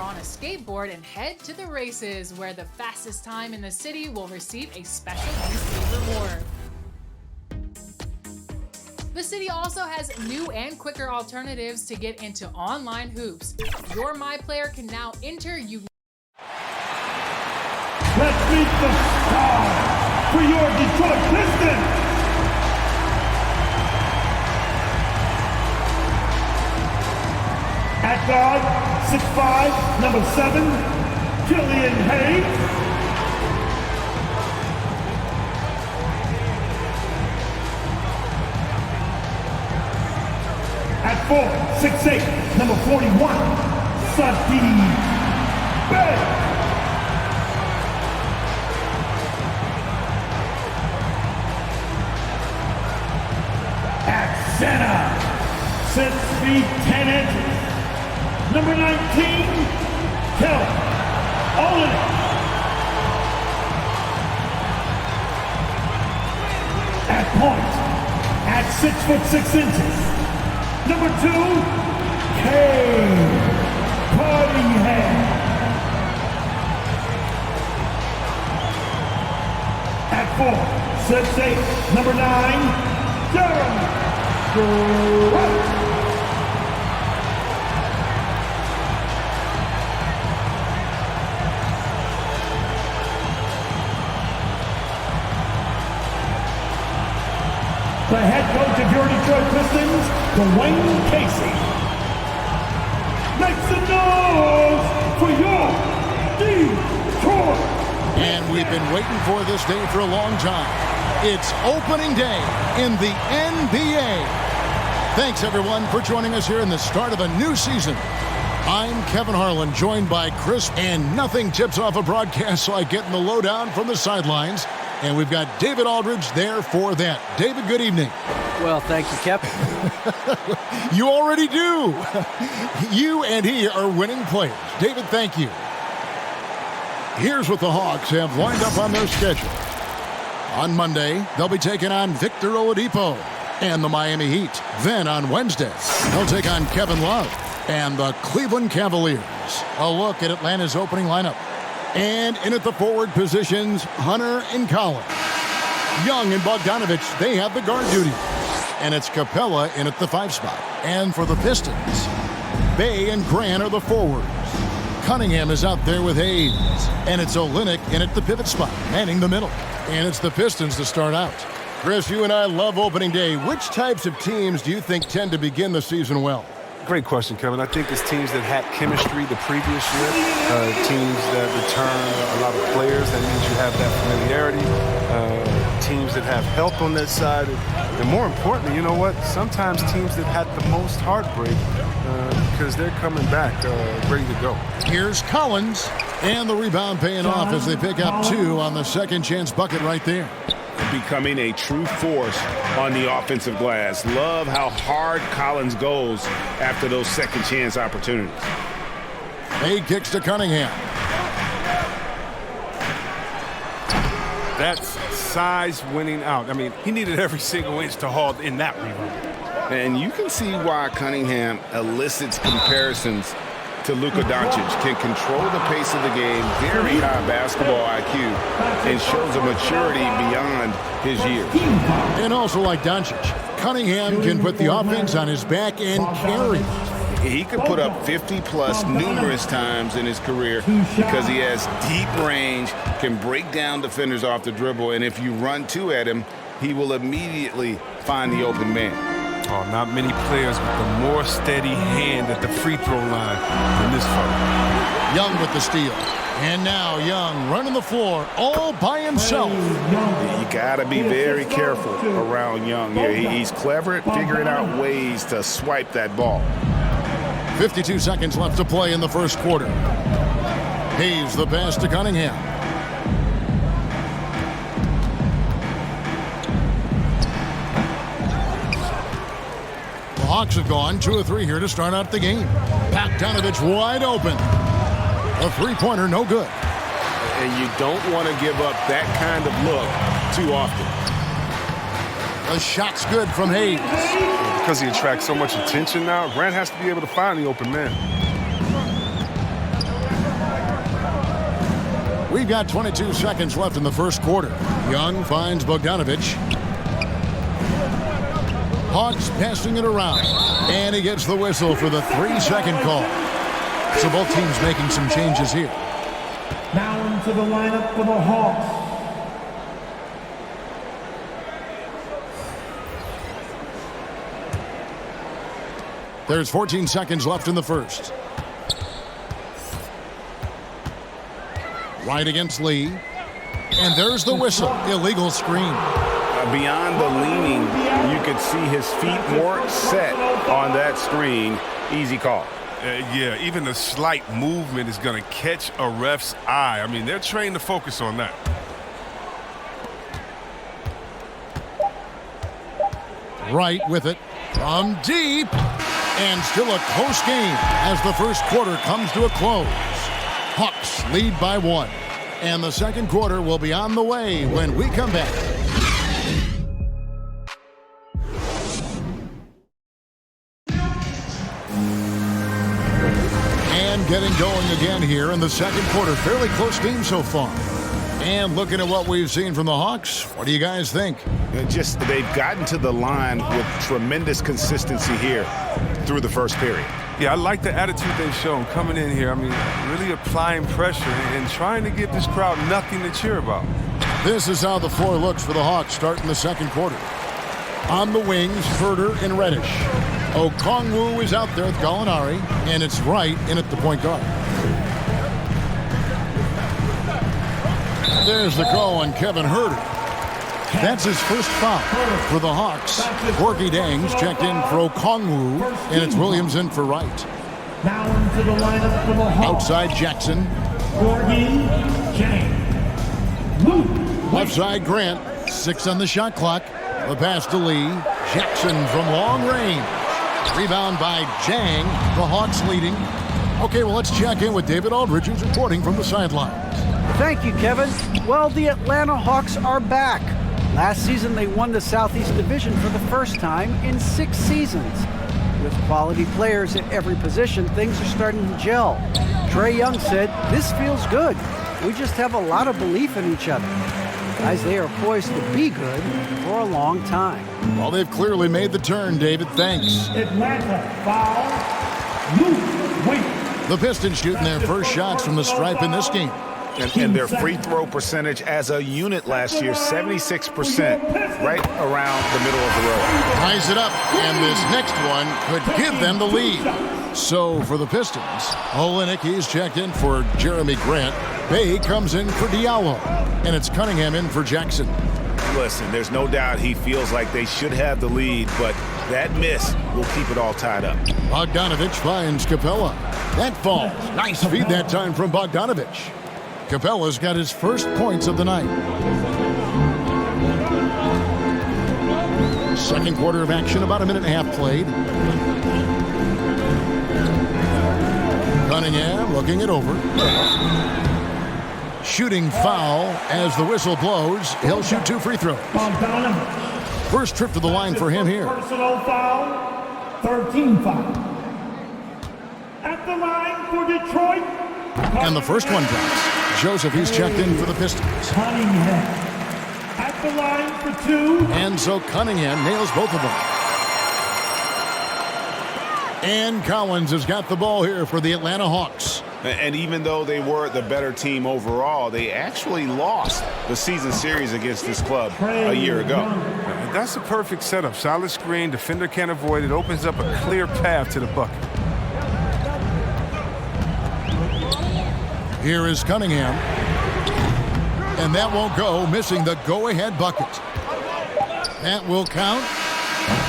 on a skateboard and head to the races, where the fastest time in the city will receive a special UC reward. The city also has new and quicker alternatives to get into online hoops. Your My Player can now enter Let's meet the star for your Detroit Pistons. At guard, 6'5", number 7, Killian Hayes. At 4, 6'8", number 41, Saddiq Bey. At center, 6 feet 10 inches, number 19, Kelly Olynyk. At point, at 6'6" number 2, Cade Cunningham. At 4, 6'8", number 9, Jeremy Grant. The head coach of your Detroit Pistons, Dwayne Casey. Make some noise for your Detroit. And we've been waiting for this day for a long time. It's opening day in the NBA. Thanks, everyone, for joining us here in the start of a new season. I'm Kevin Harlan, joined by Chris, and nothing tips off a broadcast like getting the lowdown from the sidelines. And we've got David Aldridge there for that. David, good evening. Well, thank you, Kevin. You already do. You and he are winning players. David, thank you. Here's what the Hawks have lined up on their schedule. On Monday, they'll be taking on Victor Oladipo and the Miami Heat. Then on Wednesday, they'll take on Kevin Love and the Cleveland Cavaliers. A look at Atlanta's opening lineup. And in at the forward positions, Hunter and Collins. Young and Bogdanovich, they have the guard duty. And it's Capella in at the 5 spot. And for the Pistons, Bey and Grant are the forwards. Cunningham is out there with Hayes. And it's Olynyk in at the pivot spot, manning the middle. And it's the Pistons to start out. Chris, you and I love opening day. Which types of teams do you think tend to begin the season well? Great question, Kevin. I think it's teams that had chemistry the previous year, teams that return a lot of players. That means you have that familiarity. Teams that have health on that side. And more importantly, you know what? Sometimes teams that had the most heartbreak because they're coming back ready to go. Here's Collins, and the rebound paying off as they pick up 2 on the second chance bucket right there. Becoming a true force on the offensive glass. Love how hard Collins goes after those second chance opportunities. He kicks to Cunningham. That's size winning out. I mean, he needed every single inch to haul in that rebound. And you can see why Cunningham elicits comparisons to Luka Doncic. Can control the pace of the game, very high basketball IQ, and shows a maturity beyond his years. And also like Doncic, Cunningham can put the offense on his back and carry. He could put up 50-plus numerous times in his career because he has deep range, can break down defenders off the dribble, and if you run 2 at him, he will immediately find the open man. Oh, not many players with a more steady hand at the free throw line than this fella. Young with the steal. And now Young running the floor all by himself. You got to be very careful around Young. Yeah, he's clever at figuring out ways to swipe that ball. 52 seconds left to play in the first quarter. Hayes the pass to Cunningham. The Hawks have gone 2 of 3 here to start out the game. Bogdanovich wide open. A three-pointer, no good. And you don't want to give up that kind of look too often. The shot's good from Hayes. Because he attracts so much attention now, Grant has to be able to find the open man. We've got 22 seconds left in the first quarter. Young finds Bogdanovich. Hawks passing it around. And he gets the whistle for the 3-second call. So both teams making some changes here. Now into the lineup for the Hawks. There's 14 seconds left in the first. Right against Lee. And there's the whistle. Illegal screen. Beyond the leaning, you could see his feet weren't set on that screen. Easy call. Yeah, even a slight movement is going to catch a ref's eye. I mean, they're trained to focus on that. Right with it from deep. And still a close game as the first quarter comes to a close. Hawks lead by 1. And the second quarter will be on the way when we come back. And getting going again here in the second quarter. Fairly close game so far. And looking at what we've seen from the Hawks, what do you guys think? They've gotten to the line with tremendous consistency here through the first period. Yeah, I like the attitude they've shown coming in here. I mean, really applying pressure and trying to give this crowd nothing to cheer about. This is how the floor looks for the Hawks starting the second quarter. On the wings, Herter and Reddish. Okongwu is out there with Gallinari, and it's Wright in at the point guard. There's the call on Kevin Herter. That's his first foul for the Hawks. Gorky Dangs checked in for Okongwu, and it's Williams in for Wright. Now into the lineup for the Hawks. Outside Jackson. Gorky, Jang. Left side Grant. 6 on the shot clock. The pass to Lee. Jackson from long range. Rebound by Jang. The Hawks leading. Okay, well, let's check in with David Aldridge, who's reporting from the sidelines. Thank you, Kevin. Well, the Atlanta Hawks are back. Last season, they won the Southeast Division for the first time in 6 seasons. With quality players at every position, things are starting to gel. Trae Young said, "This feels good. We just have a lot of belief in each other." Guys, they are poised to be good for a long time. Well, they've clearly made the turn, David. Thanks. Atlanta foul. Luke Wade. The Pistons shooting their first shots from the stripe in this game. And their free throw percentage as a unit last year, 76%, right around the middle of the road. Ties it up, and this next one could give them the lead. So for the Pistons, Olynyk, he's checked in for Jeremy Grant. Bay comes in for Diallo, and it's Cunningham in for Jackson. Listen, there's no doubt he feels like they should have the lead, but that miss will keep it all tied up. Bogdanovich finds Capella. That falls. Nice feed that time from Bogdanovich. Capella's got his first points of the night. Second quarter of action, about a minute and a half played. Cunningham looking it over. Shooting foul as the whistle blows. He'll shoot 2 free throws. First trip to the line for him here. Personal foul, 13 foul. At the line for Detroit. And the first one drops. Joseph, he's checked in for the Pistons. Cunningham at the line for 2. And so Cunningham nails both of them. And Collins has got the ball here for the Atlanta Hawks. And even though they were the better team overall, they actually lost the season series against this club a year ago. That's a perfect setup. Solid screen, defender can't avoid it. Opens up a clear path to the bucket. Here is Cunningham. And that won't go, missing the go-ahead bucket. That will count.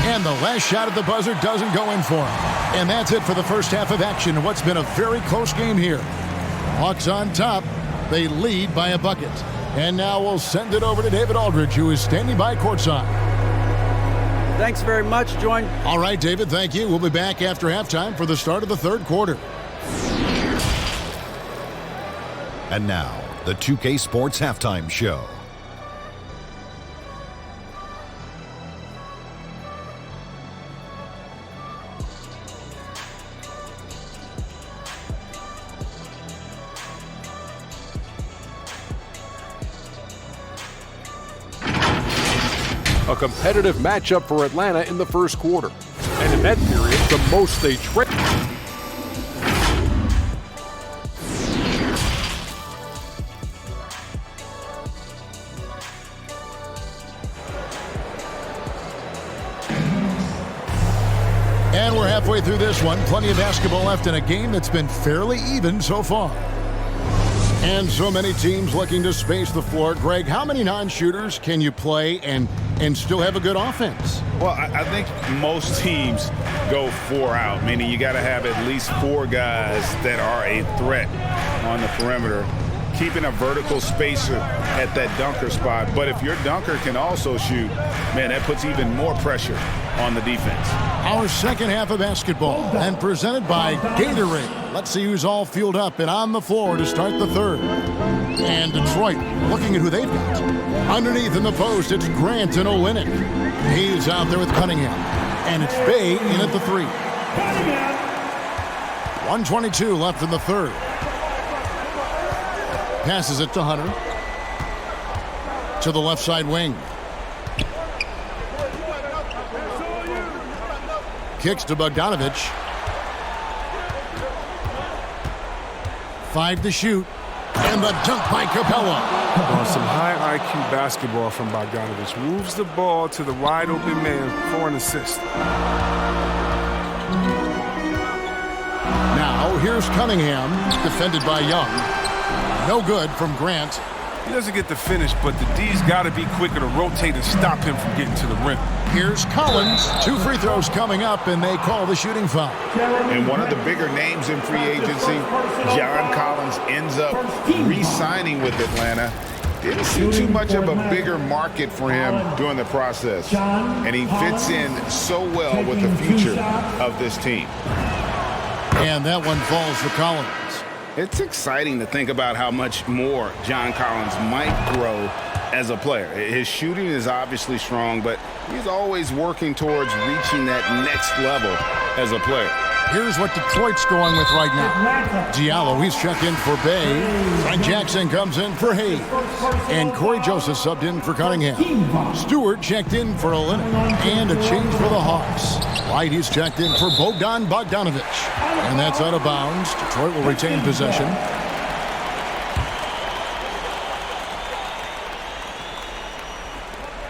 And the last shot at the buzzer doesn't go in for him. And that's it for the first half of action. What's been a very close game here. Hawks on top. They lead by a bucket. And now we'll send it over to David Aldridge, who is standing by courtside. Thanks very much. Join. All right, David, thank you. We'll be back after halftime for the start of the third quarter. And now, the 2K Sports Halftime Show. a competitive matchup for Atlanta in the first quarter. And in that period, the most they trailed. And we're halfway through this one. Plenty of basketball left in a game that's been fairly even so far. And so many teams looking to space the floor. Greg, how many non-shooters can you play and still have a good offense? Well, I think most teams go 4 out, meaning you got to have at least 4 guys that are a threat on the perimeter, keeping a vertical spacer at that dunker spot. But if your dunker can also shoot, man, that puts even more pressure on the defense. Our second half of basketball, and presented by Gatorade. Let's see who's all fueled up and on the floor to start the third. And Detroit looking at who they've got. Underneath in the post, it's Grant and Olynyk. He's out there with Cunningham. And it's Bay in at the 3. 1:22 left in the third. Passes it to Hunter. To the left side wing. Kicks to Bogdanovich. 5 to shoot. And the dunk by Capella. On some high IQ basketball from Bogdanovich. Moves the ball to the wide open man for an assist. Now here's Cunningham, defended by Young. No good from Grant. He doesn't get the finish, but the D's got to be quicker to rotate and stop him from getting to the rim. Here's Collins. 2 free throws coming up, and they call the shooting foul. And one of the bigger names in free agency, John Collins, ends up re-signing with Atlanta. Didn't see too much of a bigger market for him during the process. And he fits in so well with the future of this team. And that one falls for Collins. It's exciting to think about how much more John Collins might grow as a player. His shooting is obviously strong, but he's always working towards reaching that next level as a player. Here's what Detroit's going with right now. Diallo, he's checked in for Bay. Frank Jackson comes in for Hayes. And Corey Joseph subbed in for Cunningham. Stewart checked in for Olynyk. And a change for the Hawks. White, he's checked in for Bogdanovich. And that's out of bounds. Detroit will retain possession.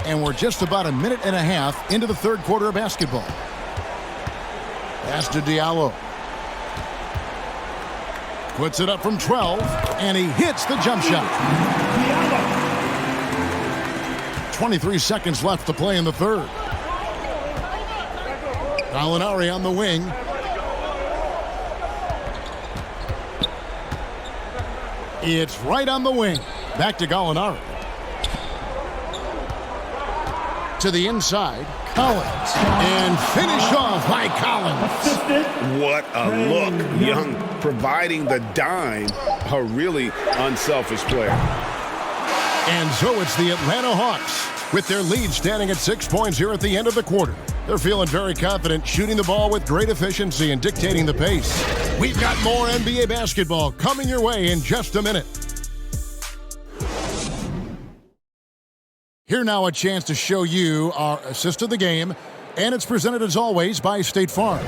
And we're just about a minute and a half into the third quarter of basketball. Pass to Diallo. Puts it up from 12, and he hits the jump shot. 23 seconds left to play in the third. Gallinari on the wing. It's right on the wing. Back to Gallinari. To the inside. Collins. And finish off by Collins. What a look. Young providing the dime. A really unselfish player. And so it's the Atlanta Hawks with their lead standing at 6 points here at the end of the quarter. They're feeling very confident, shooting the ball with great efficiency and dictating the pace. We've got more NBA basketball coming your way in just a minute. Here now a chance to show you our assist of the game, and it's presented as always by State Farm.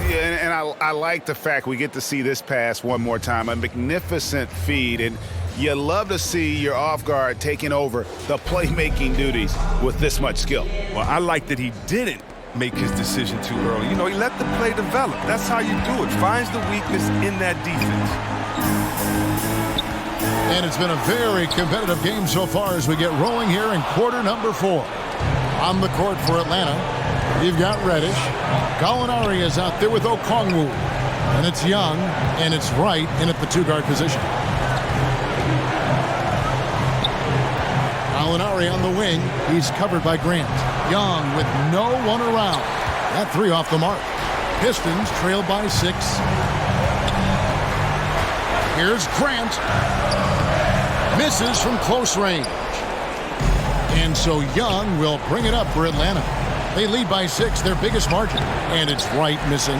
Yeah, and I like the fact we get to see this pass one more time. A magnificent feed, and you love to see your off guard taking over the playmaking duties with this much skill. Well, I like that he didn't make his decision too early. You know, he let the play develop. That's how you do it. Finds the weakness in that defense. And it's been a very competitive game so far as we get rolling here in quarter number 4. On the court for Atlanta, you've got Reddish. Gallinari is out there with Okongwu. And it's Young, and it's Wright in at the 2-guard position. Gallinari on the wing. He's covered by Grant. Young with no one around. That 3 off the mark. Pistons trailed by 6. Here's Grant. Misses from close range. And so Young will bring it up for Atlanta. They lead by 6, their biggest margin. And it's Wright missing.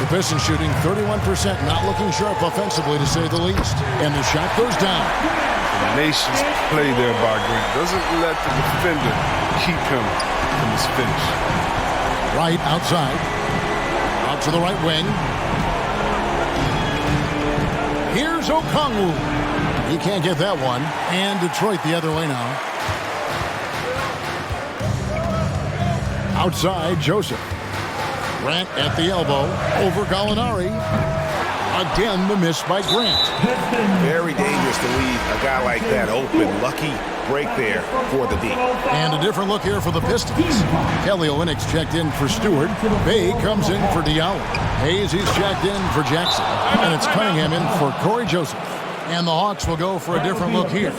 The Pistons shooting 31%, not looking sharp offensively to say the least. And the shot goes down. Tenacious play there by Grant. Doesn't let the defender keep him from his finish. Right outside. Out to the right wing. Here's Okongwu. He can't get that one. And Detroit the other way now. Outside, Joseph. Grant at the elbow. Over Gallinari. Again, the miss by Grant. Very dangerous to leave a guy like that open. Lucky break there for the D. And a different look here for the Pistons. Kelly Olynyk's checked in for Stewart. Bay comes in for Diallo. Hayes, he's checked in for Jackson. And it's Cunningham in for Corey Joseph. And the Hawks will go for a different look here.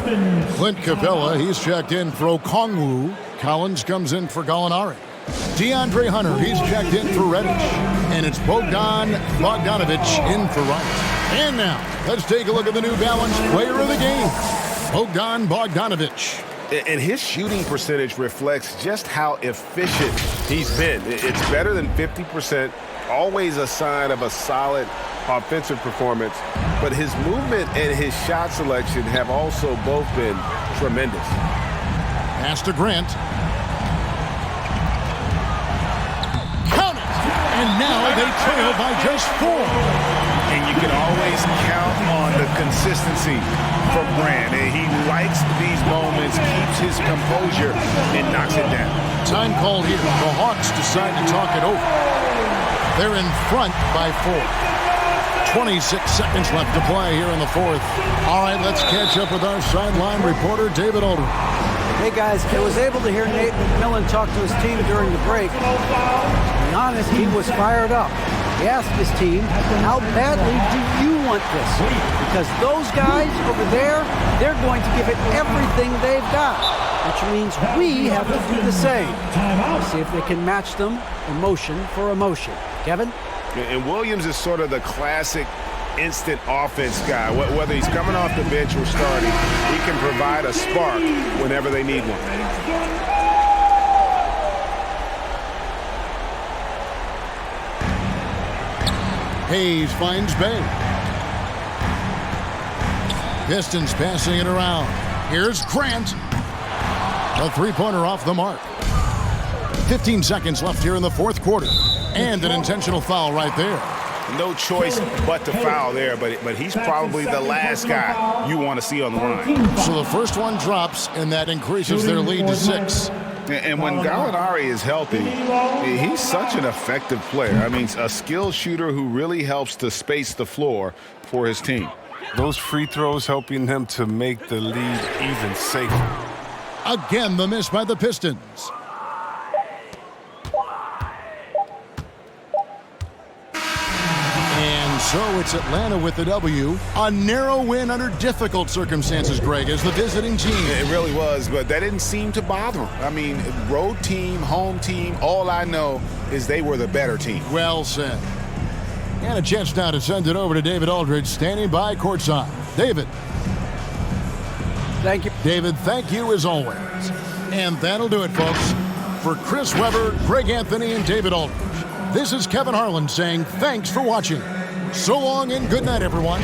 Clint Capella, he's checked in for Okongwu. Collins comes in for Gallinari. DeAndre Hunter, he's checked in for Reddish. And it's Bogdan Bogdanovic in for Wright. And now, let's take a look at the New Balance player of the game, Bogdan Bogdanovic. And his shooting percentage reflects just how efficient he's been. It's better than 50%, always a sign of a solid offensive performance. But his movement and his shot selection have also both been tremendous. Pass to Grant. Count it! And now they trail by just 4. And you can always count on the consistency from Grant. And he likes these moments, keeps his composure, and knocks it down. Time called here. The Hawks decide to talk it over. They're in front by 4. 26 seconds left to play here in the fourth. All right, let's catch up with our sideline reporter, David Aldridge. Hey guys, I was able to hear Nate McMillan talk to his team during the break. To be honest, he was fired up. He asked his team, how badly do you want this? Because those guys over there, they're going to give it everything they've got, which means we have to do the same. See if they can match them emotion for emotion. Kevin? And Williams is sort of the classic instant offense guy. Whether he's coming off the bench or starting, he can provide a spark whenever they need one. Hayes finds Bay. Pistons passing it around. Here's Grant. A three-pointer off the mark. 15 seconds left here in the fourth quarter. And an intentional foul right there. No choice but to foul there, but he's probably the last guy you want to see on the line. So the first one drops, and that increases their lead to 6. And when Gallinari is healthy, he's such an effective player. I mean, a skilled shooter who really helps to space the floor for his team. Those free throws helping them to make the lead even safer. Again, the miss by the Pistons. And so it's Atlanta with the W. A narrow win under difficult circumstances, Greg, as the visiting team. It really was, but that didn't seem to bother them. I mean, road team, home team, all I know is they were the better team. Well said. And a chance now to send it over to David Aldridge, standing by courtside. David. Thank you. David, thank you as always. And that'll do it, folks. For Chris Webber, Greg Anthony, and David Aldridge, this is Kevin Harlan saying thanks for watching. So long and good night, everyone.